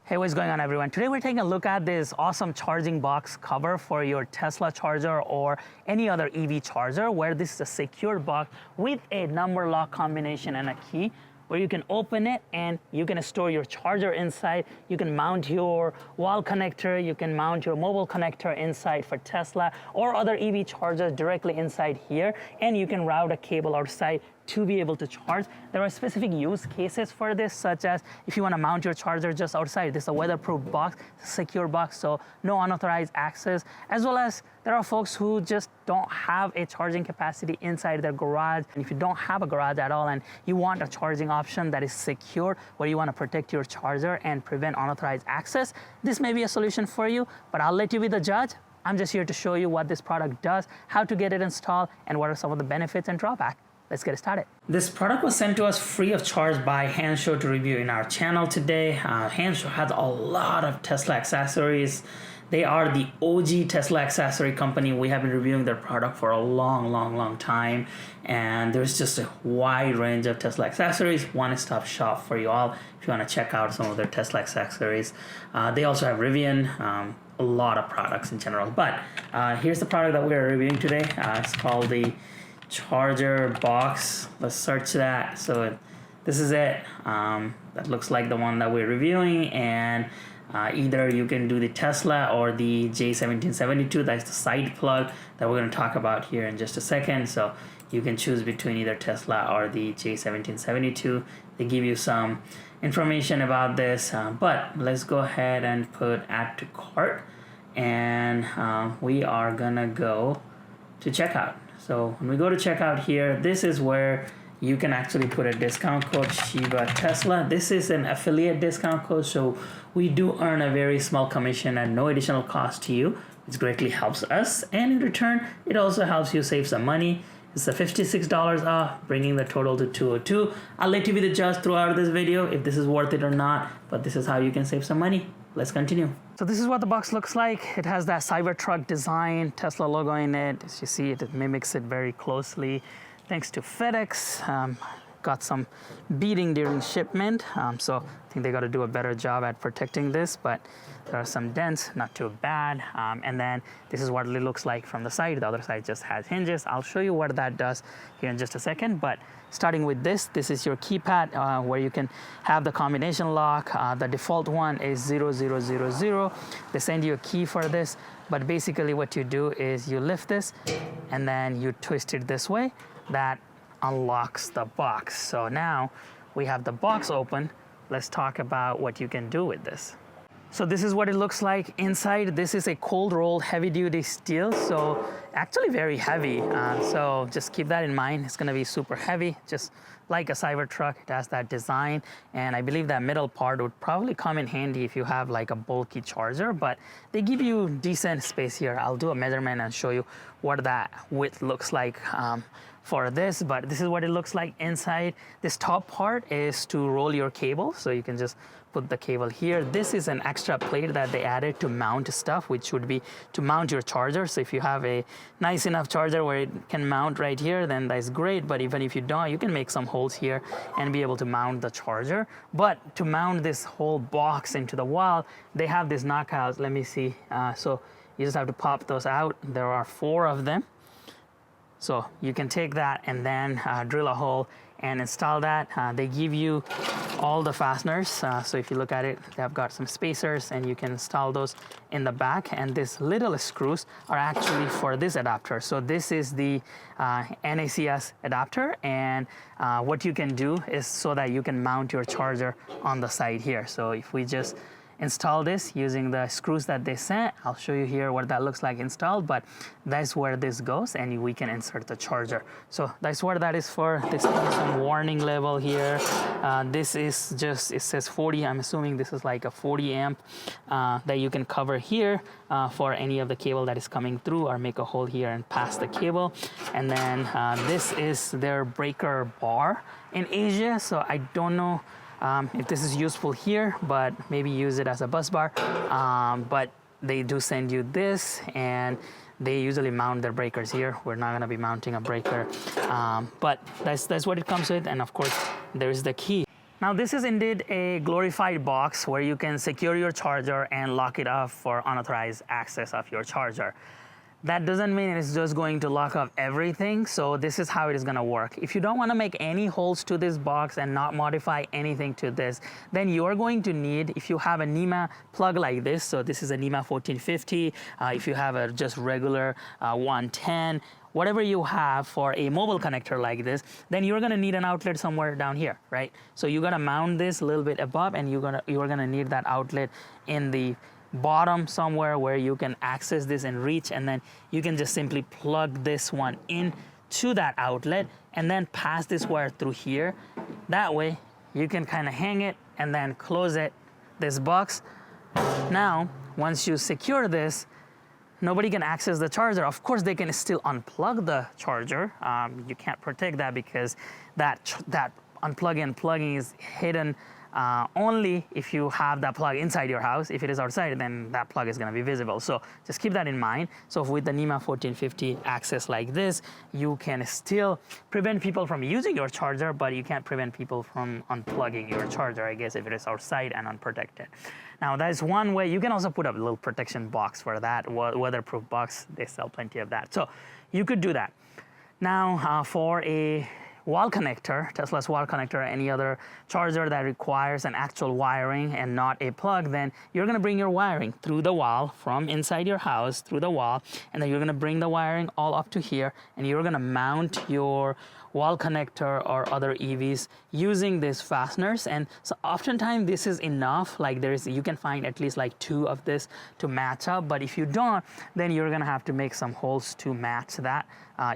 Hey, what's going on everyone? Today we're taking a look at this awesome charging box cover for your Tesla charger or any other EV charger, where this is a secure box with a number lock combination and a key where you can open it and you can store your charger inside. You can mount your wall connector, you can mount your mobile connector inside for Tesla or other EV chargers directly inside here, and you can route a cable outside to be able to charge. There are specific use cases for this, such as if you want to mount your charger just outside. This is a weatherproof box, secure box, so no unauthorized access, as well as there are folks who just don't have a charging capacity inside their garage. And if you don't have a garage at all and you want a charging option that is secure, where you want to protect your charger and prevent unauthorized access, this may be a solution for you, but I'll let you be the judge. I'm just here to show you what this product does, how to get it installed, and what are some of the benefits and drawbacks. Let's get started. This product was sent to us free of charge by Hanshow to review in our channel today. Hanshow has a lot of Tesla accessories. They are the OG Tesla accessory company. We have been reviewing their product for a long time. And there's just a wide range of Tesla accessories, one-stop shop for you all if you want to check out some of their Tesla accessories. They also have Rivian, a lot of products in general. But here's the product that we are reviewing today. It's called the charger box. Let's search that. So this is it. That looks like the one that we're reviewing, and either you can do the Tesla or the J1772. That's the side plug that we're going to talk about here in just a second. So you can choose between either Tesla or the J1772. They give you some information about this, but let's go ahead and put add to cart, and we are gonna go to checkout. So when we go to checkout here, this is where you can actually put a discount code Shiba Tesla. This is an affiliate discount code, so we do earn a very small commission at no additional cost to you. It greatly helps us, and in return, it also helps you save some money. It's a $56 off, bringing the total to $202. I'll let you be the judge throughout this video if this is worth it or not, but this is how you can save some money. Let's continue. So this is what the box looks like. It has that Cybertruck design, Tesla logo in it. As you see, it mimics it very closely. Thanks to FedEx, got some beating during shipment. So I think they got to do a better job at protecting this, but there are some dents, not too bad. And then this is what it looks like from the side. The other side just has hinges. I'll show you what that does here in just a second, but starting with this is your keypad where you can have the combination lock. The default one is 0000. They send you a key for this, but basically what you do is you lift this and then you twist it this way. That unlocks the box. So now we have the box open. Let's talk about what you can do with this. So this is what it looks like inside. This is a cold rolled heavy duty steel, so actually very heavy. So just keep that in mind. It's gonna be super heavy, just like a Cybertruck. It has that design, and I believe that middle part would probably come in handy if you have like a bulky charger, but they give you decent space here. I'll do a measurement and show you what that width looks like for this, but this is what it looks like inside. This top part is to roll your cable, so you can just put the cable here. This is an extra plate that they added to mount stuff, which would be to mount your charger. So if you have a nice enough charger where it can mount right here, then that's great. But even if you don't, you can make some holes here and be able to mount the charger. But to mount this whole box into the wall, they have these knockouts. Let me see. So you just have to pop those out. There are 4 of them. So you can take that and then drill a hole and install that. They give you all the fasteners. So if you look at it, they've got some spacers and you can install those in the back. And these little screws are actually for this adapter. So this is the NACS adapter. And what you can do is so that you can mount your charger on the side here. So if we just install this using the screws that they sent, I'll show you here what that looks like installed, but that's where this goes and we can insert the charger. So that's what that is for. This is some warning level here. This is just, it says 40. I'm assuming this is like a 40 amp that you can cover here for any of the cable that is coming through, or make a hole here and pass the cable. And then this is their breaker bar in Asia. So I don't know if this is useful here, but maybe use it as a bus bar. But they do send you this, and they usually mount their breakers here. We're not gonna be mounting a breaker, but that's what it comes with. And of course, there's the key. Now this is indeed a glorified box where you can secure your charger and lock it up for unauthorized access of your charger. That doesn't mean it's just going to lock up everything, so this is how it is going to work. If you don't want to make any holes to this box and not modify anything to this, then you are going to need, if you have a NEMA plug like this, so this is a NEMA 1450, if you have a just regular 110, whatever you have for a mobile connector like this, then you're gonna need an outlet somewhere down here, right? So you gotta mount this a little bit above, and you're gonna need that outlet in the bottom somewhere where you can access this and reach, and then you can just simply plug this one in to that outlet and then pass this wire through here. That way you can kind of hang it and then close it, this box. Now, once you secure this, nobody can access the charger. Of course, they can still unplug the charger. You can't protect that because that unplugging and plugging is hidden only if you have that plug inside your house. If it is outside, then that plug is going to be visible. So just keep that in mind. So with the NEMA 1450 access like this, you can still prevent people from using your charger, but you can't prevent people from unplugging your charger, I guess, if it is outside and unprotected. Now, that is one way. You can also put a little protection box for that, weatherproof box. They sell plenty of that. So you could do that. Now, for a wall connector, Tesla's wall connector, any other charger that requires an actual wiring and not a plug, then you're gonna bring your wiring through the wall from inside your house through the wall, and then you're gonna bring the wiring all up to here, and you're gonna mount your wall connector or other EVs using these fasteners. And so oftentimes this is enough, like you can find at least like 2 of this to match up, but if you don't, then you're gonna have to make some holes to match that,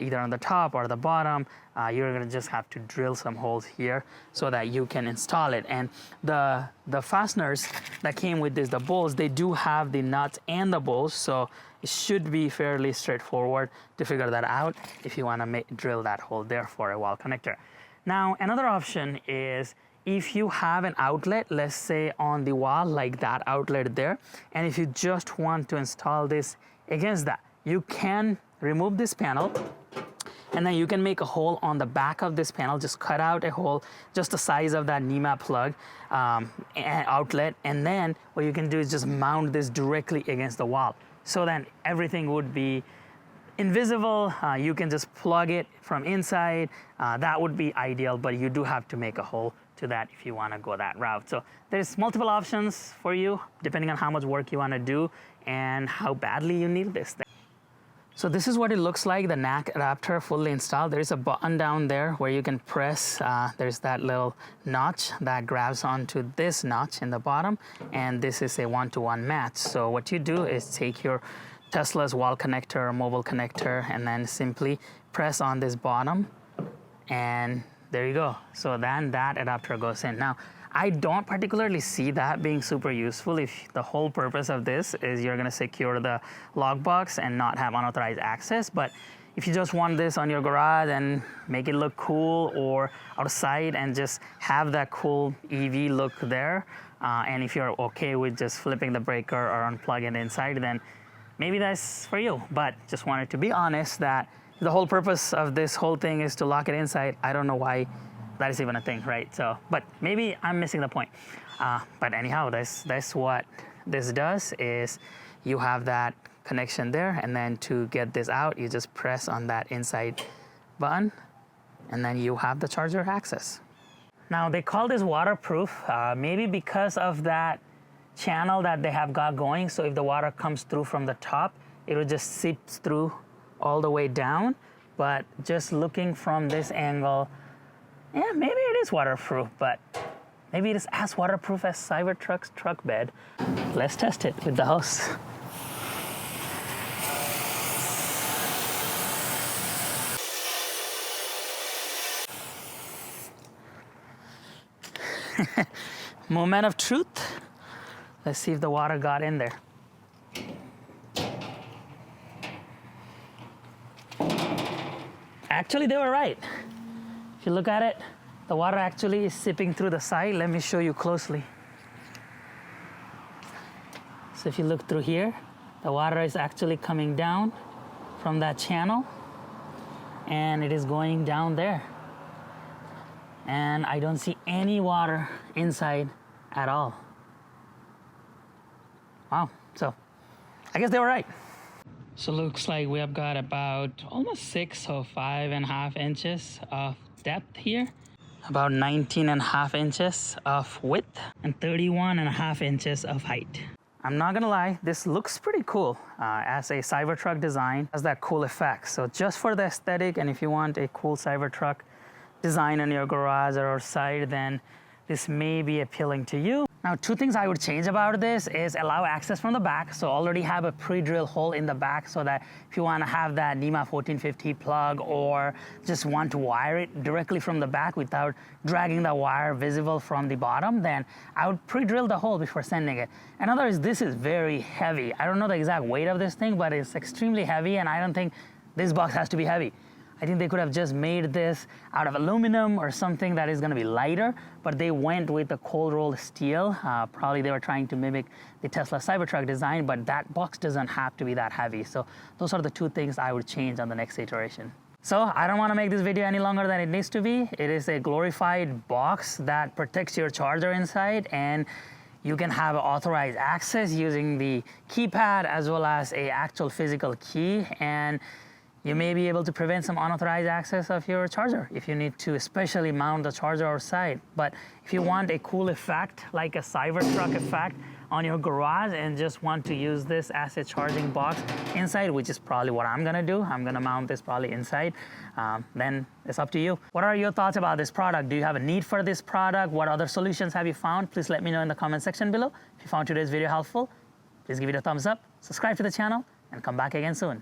either on the top or the bottom. You're gonna just have to drill some holes here so that you can install it. And the fasteners that came with this, the bolts, they do have the nuts and the bolts, so it should be fairly straightforward to figure that out if you want to drill that hole there for a wall connector. Now, another option is if you have an outlet, let's say on the wall, like that outlet there, and if you just want to install this against that, you can remove this panel, and then you can make a hole on the back of this panel. Just cut out a hole just the size of that NEMA plug outlet, and then what you can do is just mount this directly against the wall. So then everything would be invisible. You can just plug it from inside. That would be ideal, but you do have to make a hole to that if you want to go that route. So there's multiple options for you depending on how much work you want to do and how badly you need this thing. So this is what it looks like, the NAC adapter fully installed. There's a button down there where you can press. There's that little notch that grabs onto this notch in the bottom, and this is a 1-to-1 match. So what you do is take your Tesla's wall connector or mobile connector and then simply press on this bottom, and there you go. So then that adapter goes in. Now, I don't particularly see that being super useful if the whole purpose of this is you're gonna secure the lockbox and not have unauthorized access. But if you just want this on your garage and make it look cool, or outside and just have that cool EV look there, and if you're okay with just flipping the breaker or unplugging it inside, then maybe that's for you. But just wanted to be honest that the whole purpose of this whole thing is to lock it inside. I don't know why that is even a thing, right? So, but maybe I'm missing the point. But anyhow, that's what this does, is you have that connection there, and then to get this out, you just press on that inside button, and then you have the charger access. Now, they call this waterproof, maybe because of that channel that they have got going. So if the water comes through from the top, it will just seep through all the way down. But just looking from this angle, yeah, maybe it is waterproof, but maybe it is as waterproof as Cybertruck's truck bed. Let's test it with the hose. Moment of truth. Let's see if the water got in there. Actually, they were right. If you look at it, the water actually is seeping through the side. Let me show you closely. So if you look through here, the water is actually coming down from that channel, and it is going down there. And I don't see any water inside at all. Wow, so I guess they were right. So looks like we have got about almost 6 or 5.5 inches of depth here, about 19.5 inches of width, and 31.5 inches of height. I'm not gonna lie, this looks pretty cool as a Cybertruck design, has that cool effect. So just for the aesthetic, and if you want a cool Cybertruck design on your garage or side, then this may be appealing to you. Now, 2 things I would change about this is allow access from the back. So already have a pre-drilled hole in the back so that if you want to have that NEMA 1450 plug or just want to wire it directly from the back without dragging the wire visible from the bottom, then I would pre-drill the hole before sending it. Another is this is very heavy. I don't know the exact weight of this thing, but it's extremely heavy, and I don't think this box has to be heavy. I think they could have just made this out of aluminum or something that is gonna be lighter, but they went with the cold rolled steel. Probably they were trying to mimic the Tesla Cybertruck design, but that box doesn't have to be that heavy. So those are the 2 things I would change on the next iteration. So I don't wanna make this video any longer than it needs to be. It is a glorified box that protects your charger inside, and you can have authorized access using the keypad as well as a actual physical key, and you may be able to prevent some unauthorized access of your charger if you need to especially mount the charger outside. But if you want a cool effect, like a Cybertruck effect on your garage and just want to use this as a charging box inside, which is probably what I'm gonna do, I'm gonna mount this probably inside, then it's up to you. What are your thoughts about this product? Do you have a need for this product? What other solutions have you found? Please let me know in the comment section below. If you found today's video helpful, please give it a thumbs up, subscribe to the channel, and come back again soon.